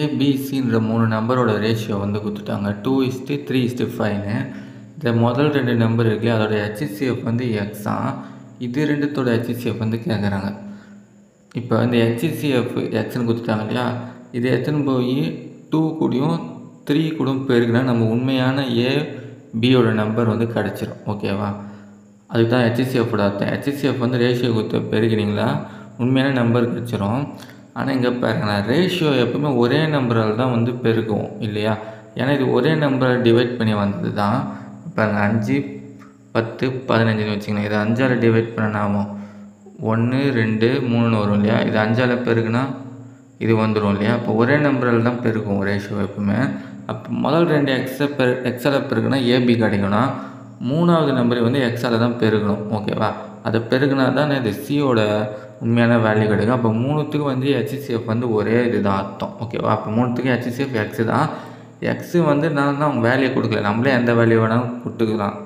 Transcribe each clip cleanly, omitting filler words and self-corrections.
ஏபிசின்ற 3 நம்பரோட ரேஷியோ வந்து குடுத்துட்டாங்க. 2:3:5ன்னு. இந்த முதல் 2 நம்பர் இருக்குல்லையா, அதோட HCF வந்து எக்ஸாம். இது 2த்தோட HCF வந்து கேட்குறாங்க. இப்போ இந்த HCF எக்ஸ்ன்னு குடுத்துட்டாங்க இல்லையா, இது எடுத்துன்னு போய் 2 கூடயும் 3 கூடயும் பெருக்குனா நம்ம உண்மையான பியோட நம்பர் வந்து கிடச்சிரும். ஓகேவா? அதுக்கு தான் HCFோட அர்த்தம். HCF வந்து ரேஷியோ கொடுத்து பெருக்கினீங்களா உண்மையான நம்பர் கிடச்சிரும். ஆனால் இங்கே பாருங்களேன், ரேஷியோ எப்பவுமே ஒரே நம்பரால் தான் வந்து பெருக்குவோம் இல்லையா? ஏன்னா இது ஒரே நம்பரை டிவைட் பண்ணி வந்தது தான். பாருங்கள், 5, 10, 15ன்னு வச்சுக்கணும். இதை 5ஆல் டிவைட் பண்ண ஆகும் 1, 2, 3ன்னு வரும் இல்லையா? இது 5ஆல் பெருக்குனா இது வந்துடும் இல்லையா? அப்போ ஒரே நம்பரால் தான் பெருக்கும் ரேஷியோ எப்பவுமே. அப்போ முதல் 2 எக்ஸால் பெருக்குனா ஏபி கிடைக்கும்னா, 3வது நம்பரை வந்து எக்ஸால் தான் பெருக்கணும். ஓகேவா? அதை பெருக்குனா தான் இது சியோட உண்மையான வேல்யூ கிடைக்கும். அப்போ 3த்துக்கு வந்து HCF வந்து ஒரே இதுதான் அர்த்தம். ஓகேவா? அப்போ 3த்துக்கு HCF எக்ஸு தான். எக்ஸு வந்து நான் தான் வேல்யூ கொடுக்கல, நம்மளே எந்த வேல்யூ வேணாலும் கொடுத்துக்கலாம்.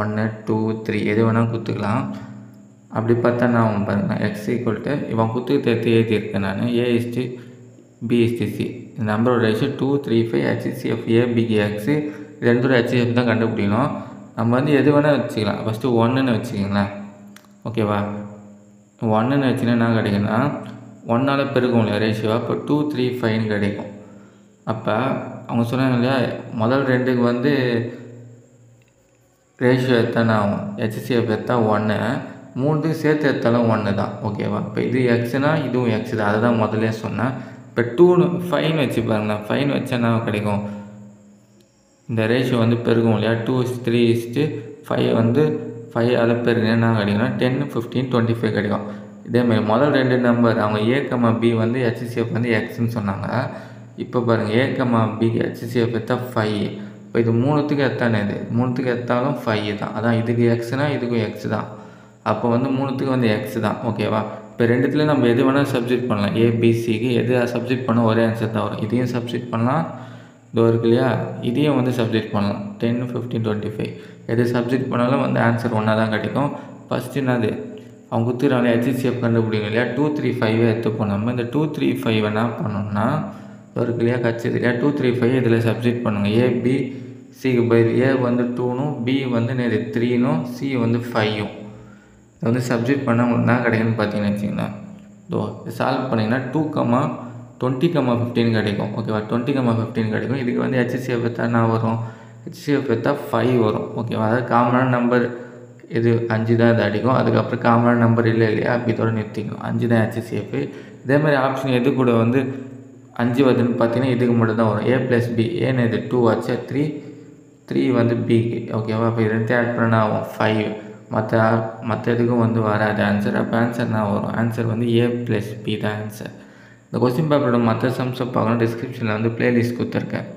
1, 2, 3 எது வேணாலும் கொடுத்துக்கலாம். அப்படி பார்த்தா நான் பாருங்கள், X = இவன் கொடுத்து எழுதியிருக்கேன் நான். A:B:C. இந்த நம்பரோட ரேஷியோ 2:3:5. HCF ஏபிக்கு எக்ஸு, ரெண்டோட HCF தான் கண்டுபிடிக்கணும். நம்ம வந்து எது வேணால் வச்சுக்கலாம். ஃபஸ்ட்டு 1ன்னு வச்சுக்கிங்களேன். ஓகேவா? 1ன்னு வச்சுன்னா என்ன கிடைக்குன்னா, 1ஆல் பெருக்கும் இல்லையா ரேஷியோ, அப்போ 2:3:5ன்னு கிடைக்கும். அப்போ அவங்க சொன்னாங்க இல்லையா, முதல் 2க்கு வந்து ரேஷியோ எத்தனை ஆகும், HCF எடுத்தா 1, 3த்துக்கு சேர்த்து எடுத்தாலும் 1 தான். ஓகேவா? இப்போ இது எக்ஸுனா இதுவும் எக்ஸு தான். அதை தான் முதல்ல சொன்னேன். இப்போ 5ன்னு வச்சு பாருங்களேன். 5ன்னு வச்சா என்ன கிடைக்கும், இந்த ரேஷியோ வந்து பெருக்கும் இல்லையா, 2:3:5 வந்து 5ஆல் பெருக்குனா என்ன கிடைக்கும்னா 10, 15, 25 கிடைக்கும். இதேமாதிரி முதல் 2 நம்பர் அவங்க A,B வந்து HCF வந்து எக்ஸ்ன்னு சொன்னாங்க. இப்போ பாருங்கள், A,Bக்கு HCF எடுத்தா 5. இப்போ இது 3த்துக்கு எத்தானே, இது 3த்துக்கு எடுத்தாலும் 5 தான். அதான் இதுக்கு எக்ஸ்னா இதுக்கும் எக்ஸ் தான். அப்போ வந்து 3த்துக்கு வந்து எக்ஸ் தான். ஓகேவா? இப்போ ரெண்டுத்துலேயும் நம்ம எது வேணால் சப்ஸ்டிட் பண்ணலாம். ABCக்கு எது சப்ஸ்டிட் பண்ணால் ஒரே ஆன்சர் தான் வரும். இதையும் சப்ஸ்டிட் பண்ணலாம், இதோ இருக்கு இல்லையா, இதையும் வந்து சப்ஸ்டிட் பண்ணலாம். 10, 15, 25 எது சப்ஸ்டிட் பண்ணாலும் வந்து ஆன்சர் ஒன்றா தான் கிடைக்கும். ஃபஸ்ட்டு என்னது, அவங்க கொடுத்துறாங்க HCF கண்டுபிடிக்கணும் இல்லையா, 2:3:5 எடுத்துப்போம். நம்ம இந்த 2:3:5 என்ன பண்ணோம்னா, இதோ இருக்கு இல்லையா, கட்சிது இல்லையா, 2:3:5 இதில் சப்ஸ்டிட் பண்ணுங்கள். ABCக்கு பதில் A வந்து 2னும், B வந்து 3னும், C வந்து 5ம். இதை வந்து சப்ஸ்டிட் பண்ணால் உங்களுக்கு என்ன கிடைக்குன்னு பார்த்தீங்கன்னு வச்சிங்கன்னா, இதோ சால்வ் பண்ணிங்கன்னா 2,20,15 கிடைக்கும். ஓகேவா? 20,15 கிடைக்கும். இதுக்கு வந்து HCF எடுத்தால் என்ன வரும், HCF எடுத்தால் 5 வரும். ஓகேவா? அதாவது காமனான நம்பர் இது 5 தான் இது அடிக்கும். அதுக்கப்புறம் காமனான நம்பர் இல்லை இல்லையா, அப்படி இதோட நிறுத்திக்கணும். 5 தான் HCF. இதேமாதிரி ஆப்ஷன் எது கூட வந்து 5 வருதுன்னு பார்த்தீங்கன்னா இதுக்கு மட்டும் தான் வரும். A+B. ஏன்னு இது 2 ஆச்சு, 3 வந்து Bக்கு. ஓகேவா? அப்போ இது 2 ஆட் பண்ணால் ஆகும் 5. மற்ற எதுக்கும் வந்து வராது ஆன்சர். அப்போ ஆன்சர் என்ன வரும், ஆன்சர் வந்து A+B தான் ஆன்சர். இந்த கொஸ்டின் பேப்பரோட மற்ற சம்ஸை பார்க்கணும், டிஸ்கிரிப்ஷனில் வந்து பிளேலிஸ்ட் கொடுத்துருக்கேன்.